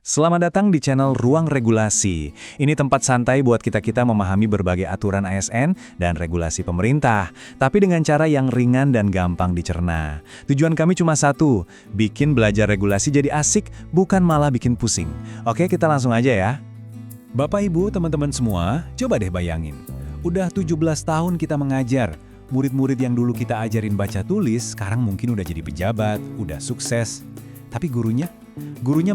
Selamat datang di channel Ruang Regulasi. Ini tempat santai buat kita-kita memahami berbagai aturan ASN dan regulasi pemerintah, tapi dengan cara yang ringan dan gampang dicerna. Tujuan kami cuma satu, bikin belajar regulasi jadi asik, bukan malah bikin pusing. Oke, kita langsung aja ya. Bapak Ibu, teman-teman semua, coba deh bayangin. Udah 17 tahun kita mengajar. Murid-murid yang dulu kita ajarin baca tulis, sekarang mungkin udah jadi pejabat, udah sukses. Tapi gurunya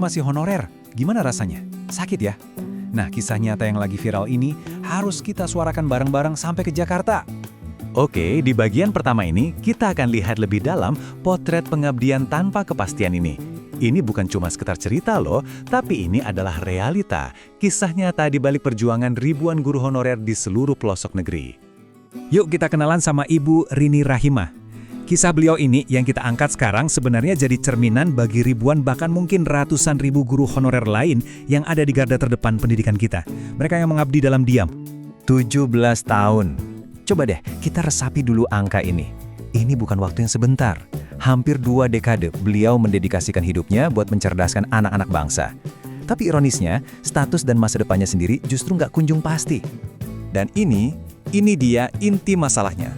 masih honorer. Gimana rasanya? Sakit ya? Nah, kisah nyata yang lagi viral ini harus kita suarakan bareng-bareng sampai ke Jakarta. Oke, di bagian pertama ini kita akan lihat lebih dalam potret pengabdian tanpa kepastian ini. Ini bukan cuma sekedar cerita loh, tapi ini adalah realita. Kisah nyata di balik perjuangan ribuan guru honorer di seluruh pelosok negeri. Yuk kita kenalan sama Ibu Rini Rahimah. Kisah beliau ini yang kita angkat sekarang sebenarnya jadi cerminan bagi ribuan bahkan mungkin ratusan ribu guru honorer lain yang ada di garda terdepan pendidikan kita. Mereka yang mengabdi dalam diam. 17 tahun. Coba deh kita resapi dulu angka ini. Ini bukan waktu yang sebentar. Hampir 2 dekade beliau mendedikasikan hidupnya buat mencerdaskan anak-anak bangsa. Tapi ironisnya, status dan masa depannya sendiri justru nggak kunjung pasti. Dan ini dia inti masalahnya.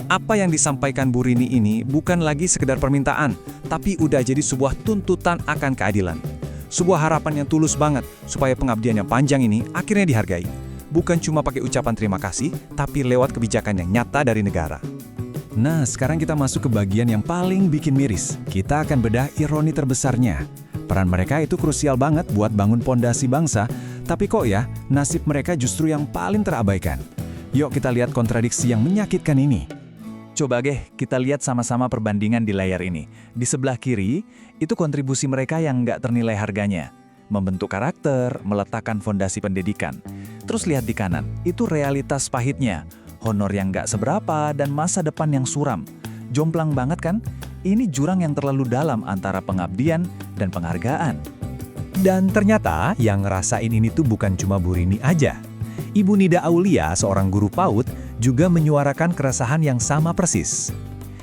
Apa yang disampaikan Bu Rini ini bukan lagi sekedar permintaan, tapi udah jadi sebuah tuntutan akan keadilan. Sebuah harapan yang tulus banget supaya pengabdian yang panjang ini akhirnya dihargai. Bukan cuma pakai ucapan terima kasih, tapi lewat kebijakan yang nyata dari negara. Nah, sekarang kita masuk ke bagian yang paling bikin miris. Kita akan bedah ironi terbesarnya. Peran mereka itu krusial banget buat bangun pondasi bangsa, tapi kok ya, nasib mereka justru yang paling terabaikan. Yuk kita lihat kontradiksi yang menyakitkan ini. Coba kita lihat sama-sama perbandingan di layar ini. Di sebelah kiri, itu kontribusi mereka yang nggak ternilai harganya. Membentuk karakter, meletakkan fondasi pendidikan. Terus lihat di kanan, itu realitas pahitnya. Honor yang nggak seberapa dan masa depan yang suram. Jomplang banget kan? Ini jurang yang terlalu dalam antara pengabdian dan penghargaan. Dan ternyata yang ngerasain ini tuh bukan cuma Bu Rini aja. Ibu Nida Aulia, seorang guru PAUD, juga menyuarakan keresahan yang sama persis.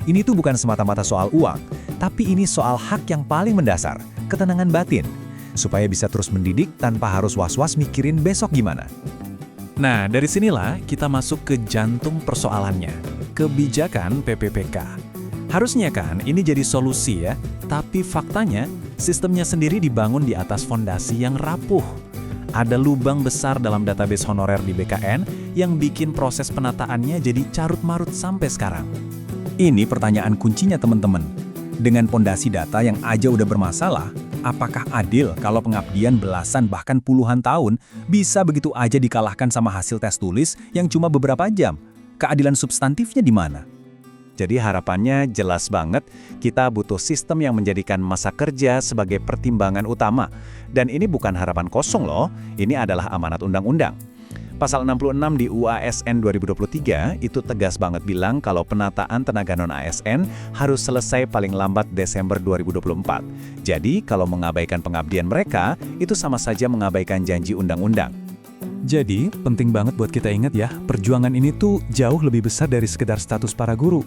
Ini tuh bukan semata-mata soal uang, tapi ini soal hak yang paling mendasar, ketenangan batin, supaya bisa terus mendidik tanpa harus was-was mikirin besok gimana. Nah, dari sinilah kita masuk ke jantung persoalannya, kebijakan PPPK. Harusnya kan ini jadi solusi ya, tapi faktanya sistemnya sendiri dibangun di atas fondasi yang rapuh. Ada lubang besar dalam database honorer di BKN yang bikin proses penataannya jadi carut-marut sampai sekarang. Ini pertanyaan kuncinya teman-teman. Dengan pondasi data yang aja udah bermasalah, apakah adil kalau pengabdian belasan bahkan puluhan tahun bisa begitu aja dikalahkan sama hasil tes tulis yang cuma beberapa jam? Keadilan substantifnya di mana? Jadi harapannya jelas banget, kita butuh sistem yang menjadikan masa kerja sebagai pertimbangan utama. Dan ini bukan harapan kosong loh, ini adalah amanat undang-undang. Pasal 66 di UASN 2023 itu tegas banget bilang kalau penataan tenaga non-ASN harus selesai paling lambat Desember 2024. Jadi kalau mengabaikan pengabdian mereka, itu sama saja mengabaikan janji undang-undang. Jadi, penting banget buat kita ingat ya, perjuangan ini tuh jauh lebih besar dari sekedar status para guru.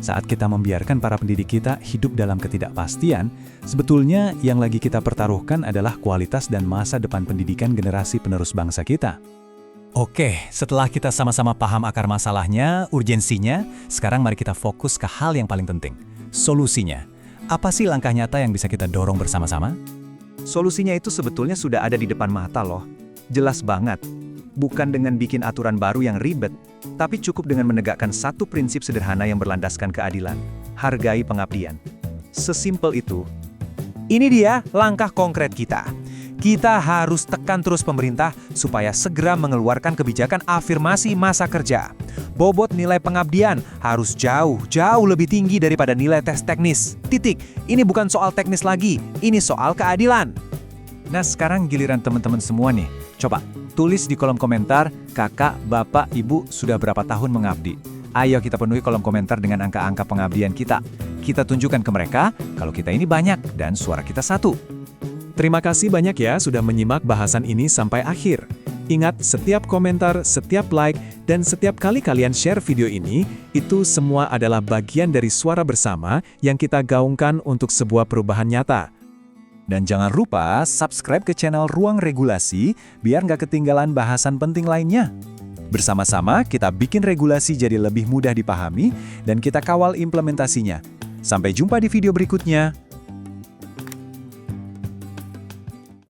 Saat kita membiarkan para pendidik kita hidup dalam ketidakpastian, sebetulnya yang lagi kita pertaruhkan adalah kualitas dan masa depan pendidikan generasi penerus bangsa kita. Oke, setelah kita sama-sama paham akar masalahnya, urgensinya, sekarang mari kita fokus ke hal yang paling penting, solusinya. Apa sih langkah nyata yang bisa kita dorong bersama-sama? Solusinya itu sebetulnya sudah ada di depan mata loh. Jelas banget, bukan dengan bikin aturan baru yang ribet, tapi cukup dengan menegakkan satu prinsip sederhana yang berlandaskan keadilan, hargai pengabdian. Sesimpel itu. Ini dia langkah konkret kita. Kita harus tekan terus pemerintah supaya segera mengeluarkan kebijakan afirmasi masa kerja. Bobot nilai pengabdian harus jauh lebih tinggi daripada nilai tes teknis. Titik, ini bukan soal teknis lagi, ini soal keadilan. Nah sekarang giliran teman-teman semua nih. Coba, tulis di kolom komentar, kakak, bapak, ibu sudah berapa tahun mengabdi. Ayo kita penuhi kolom komentar dengan angka-angka pengabdian kita. Kita tunjukkan ke mereka kalau kita ini banyak dan suara kita satu. Terima kasih banyak ya sudah menyimak bahasan ini sampai akhir. Ingat, setiap komentar, setiap like, dan setiap kali kalian share video ini, itu semua adalah bagian dari suara bersama yang kita gaungkan untuk sebuah perubahan nyata. Dan jangan lupa subscribe ke channel Ruang Regulasi biar nggak ketinggalan bahasan penting lainnya. Bersama-sama kita bikin regulasi jadi lebih mudah dipahami dan kita kawal implementasinya. Sampai jumpa di video berikutnya.